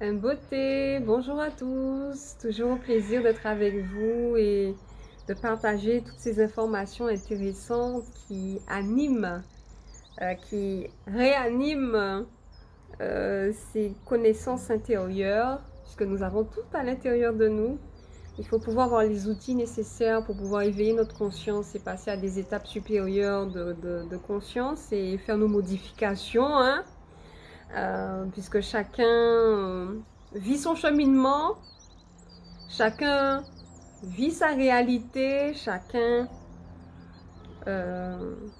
Un beauté, bonjour à tous, toujours au plaisir d'être avec vous et de partager toutes ces informations intéressantes qui animent, qui réaniment ces connaissances intérieures, puisque nous avons tout à l'intérieur de nous. Il faut pouvoir avoir les outils nécessaires pour pouvoir éveiller notre conscience et passer à des étapes supérieures de conscience et faire nos modifications, hein. Puisque chacun vit son cheminement, chacun vit sa réalité, chacun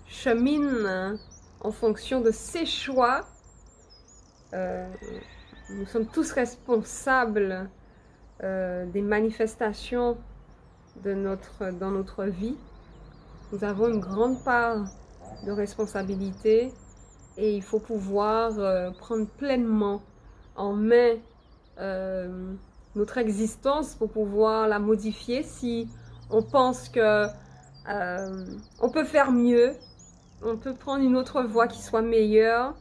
chemine en fonction de ses choix. Nous sommes tous responsables des manifestations dans notre vie. Nous avons une grande part de responsabilité et il faut pouvoir prendre pleinement en main notre existence pour pouvoir la modifier si on pense que on peut faire mieux, on peut prendre une autre voie qui soit meilleure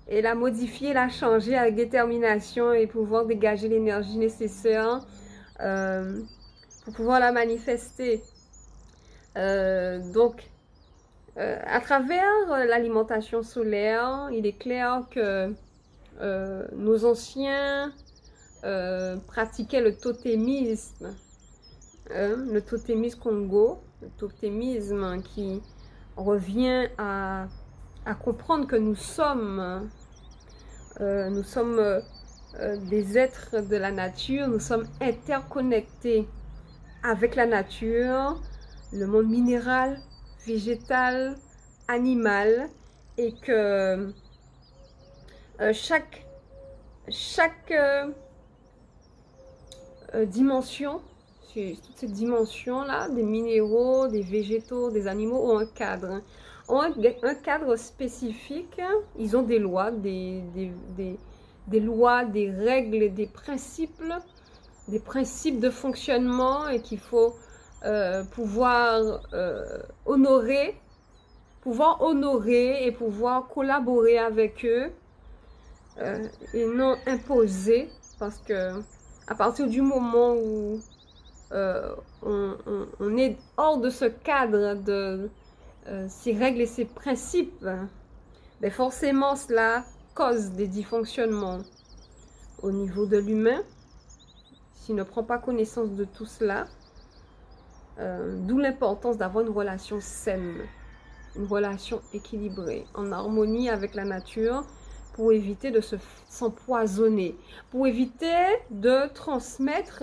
et la modifier, la changer avec détermination et pouvoir dégager l'énergie nécessaire pour pouvoir la manifester. Donc, à travers l'alimentation solaire, il est clair que nos anciens pratiquaient le totémisme Congo, le totémisme qui revient à comprendre que nous sommes des êtres de la nature, nous sommes interconnectés avec la nature, le monde minéral, végétal, animal, et que chaque dimension, toutes ces dimensions-là, des minéraux, des végétaux, des animaux, ont un cadre. Ont un cadre spécifique, ils ont des lois, des lois, des règles, des principes de fonctionnement et qu'il faut pouvoir honorer et pouvoir collaborer avec eux et non imposer, parce que à partir du moment où on est hors de ce cadre de ces règles et ces principes, ben forcément cela cause des dysfonctionnements au niveau de l'humain s'il ne prend pas connaissance de tout cela. D'où l'importance d'avoir une relation saine, une relation équilibrée, en harmonie avec la nature, pour éviter de s'empoisonner, pour éviter de transmettre,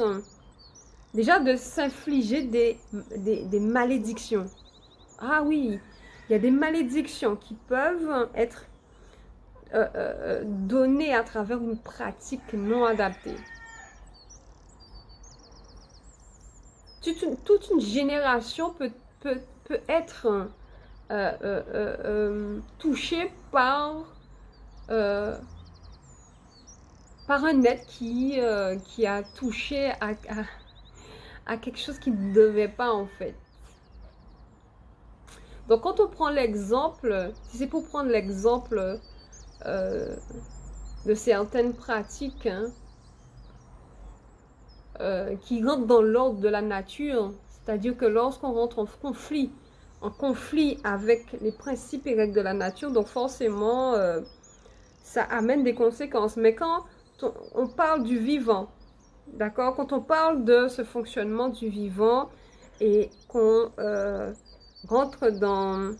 déjà de s'infliger des malédictions. Ah oui, il y a des malédictions qui peuvent être données à travers une pratique non adaptée. Toute une génération peut être touchée par un être qui a touché à quelque chose qui ne devait pas en fait. Donc quand on prend l'exemple, si c'est pour prendre l'exemple de certaines pratiques, hein, qui rentrent dans l'ordre de la nature, c'est-à-dire que lorsqu'on rentre en conflit avec les principes et règles de la nature, donc forcément ça amène des conséquences. Mais quand on parle du vivant, d'accord, quand on parle de ce fonctionnement du vivant et qu'on rentre dans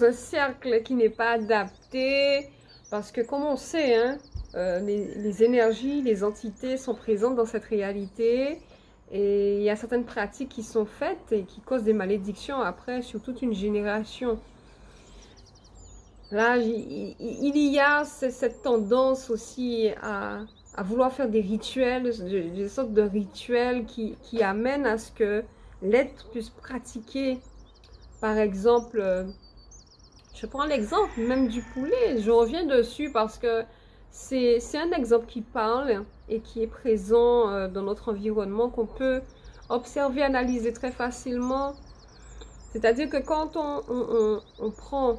un cercle qui n'est pas adapté, parce que comme on sait, hein, les énergies, les entités sont présentes dans cette réalité et il y a certaines pratiques qui sont faites et qui causent des malédictions après sur toute une génération. Là, il y a cette tendance aussi à vouloir faire des rituels, des sortes de rituels qui amènent à ce que l'être puisse pratiquer. Par exemple, je prends l'exemple même du poulet, je reviens dessus parce que c'est un exemple qui parle et qui est présent dans notre environnement, qu'on peut observer, analyser très facilement. C'est-à-dire que quand on prend,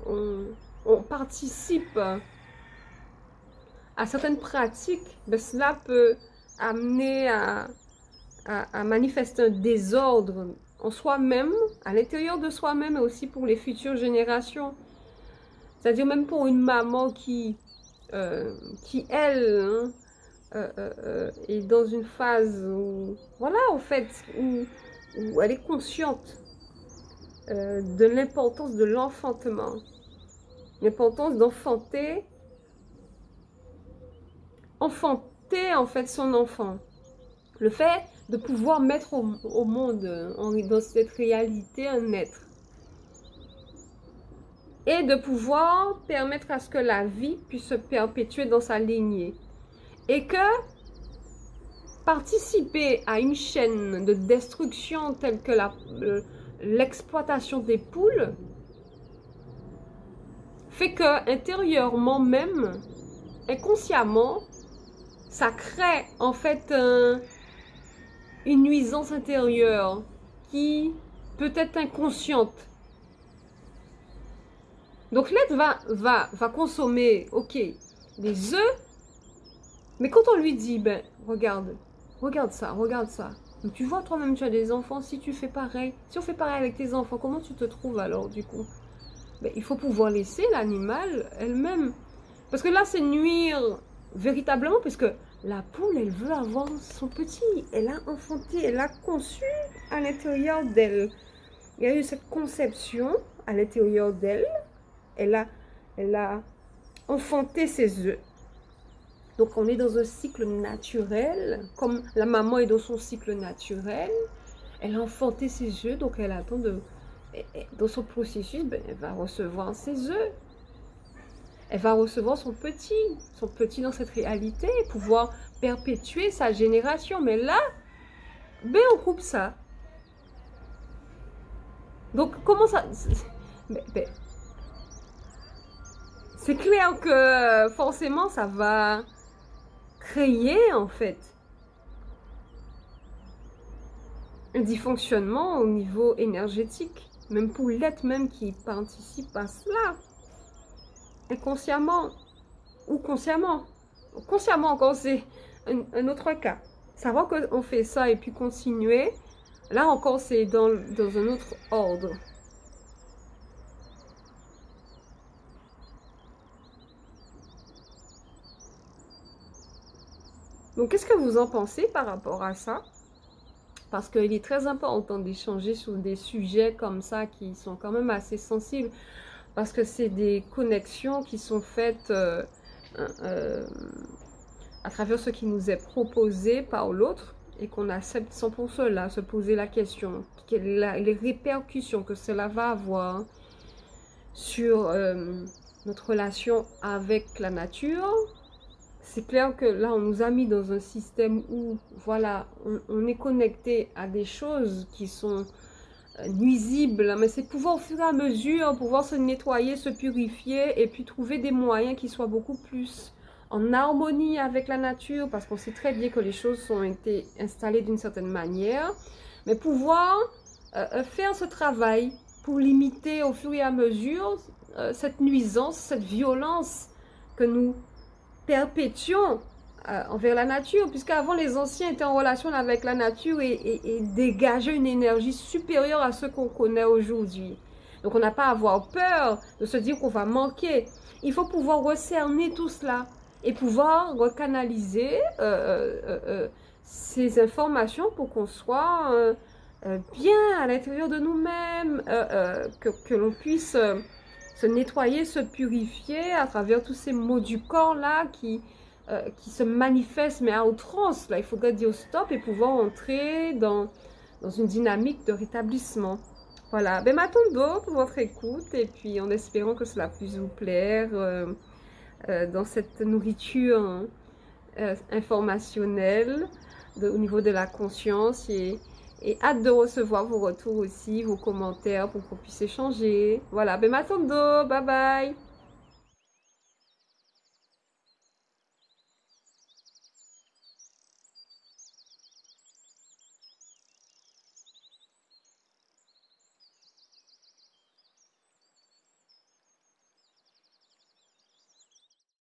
on participe à certaines pratiques, ben cela peut amener à manifester un désordre en soi-même, à l'intérieur de soi-même, et aussi pour les futures générations. C'est-à-dire même pour une maman qui elle, est dans une phase où, voilà, en fait, où elle est consciente de l'importance de l'enfantement, l'importance d'enfanter en fait son enfant. Le fait de pouvoir mettre au monde, dans cette réalité, un être. Et de pouvoir permettre à ce que la vie puisse se perpétuer dans sa lignée. Et que participer à une chaîne de destruction telle que l'exploitation des poules fait que intérieurement même, inconsciemment, ça crée en fait une nuisance intérieure qui peut être inconsciente. Donc l'être va consommer, ok, des œufs, mais quand on lui dit, ben regarde ça, regarde ça. Donc, tu vois toi-même, tu as des enfants, si tu fais pareil, si on fait pareil avec tes enfants, comment tu te trouves alors du coup? Ben, il faut pouvoir laisser l'animal elle-même. Parce que là, c'est nuire véritablement, puisque la poule, elle veut avoir son petit. Elle a enfanté, elle a conçu à l'intérieur d'elle. Il y a eu cette conception à l'intérieur d'elle. Elle a enfanté ses œufs. Donc, on est dans un cycle naturel, comme la maman est dans son cycle naturel. Elle a enfanté ses œufs, donc elle attend dans son processus, ben, elle va recevoir ses œufs. Elle va recevoir son petit dans cette réalité, et pouvoir perpétuer sa génération. Mais là, ben, on coupe ça. Donc, comment ça... Ben, c'est clair que forcément, ça va créer, en fait, un dysfonctionnement au niveau énergétique, même pour l'être même qui participe à cela, inconsciemment ou consciemment. Consciemment encore, c'est un autre cas. Savoir qu'on fait ça et puis continuer, là encore, c'est dans un autre ordre. Donc, qu'est-ce que vous en pensez par rapport à ça? Parce qu'il est très important d'échanger sur des sujets comme ça qui sont quand même assez sensibles. Parce que c'est des connexions qui sont faites à travers ce qui nous est proposé par l'autre et qu'on accepte sans pour cela se poser la question, les répercussions que cela va avoir sur notre relation avec la nature. C'est clair que là, on nous a mis dans un système où, voilà, on est connecté à des choses qui sont nuisibles, mais c'est pouvoir au fur et à mesure, pouvoir se nettoyer, se purifier et puis trouver des moyens qui soient beaucoup plus en harmonie avec la nature, parce qu'on sait très bien que les choses ont été installées d'une certaine manière, mais pouvoir faire ce travail pour limiter au fur et à mesure cette nuisance, cette violence que nous perpétuons envers la nature, puisqu'avant les anciens étaient en relation avec la nature et dégageaient une énergie supérieure à ce qu'on connaît aujourd'hui. Donc on n'a pas à avoir peur de se dire qu'on va manquer. Il faut pouvoir recerner tout cela et pouvoir recanaliser ces informations pour qu'on soit bien à l'intérieur de nous-mêmes, que l'on puisse se nettoyer, se purifier à travers tous ces maux du corps là qui se manifestent, mais à outrance. Là, il faudrait dire stop et pouvoir entrer dans une dynamique de rétablissement. Voilà, ben m'attendons pour votre écoute et puis en espérant que cela puisse vous plaire dans cette nourriture informationnelle au niveau de la conscience et hâte de recevoir vos retours aussi, vos commentaires pour qu'on puisse échanger. Voilà, ben m'attendons, bye bye!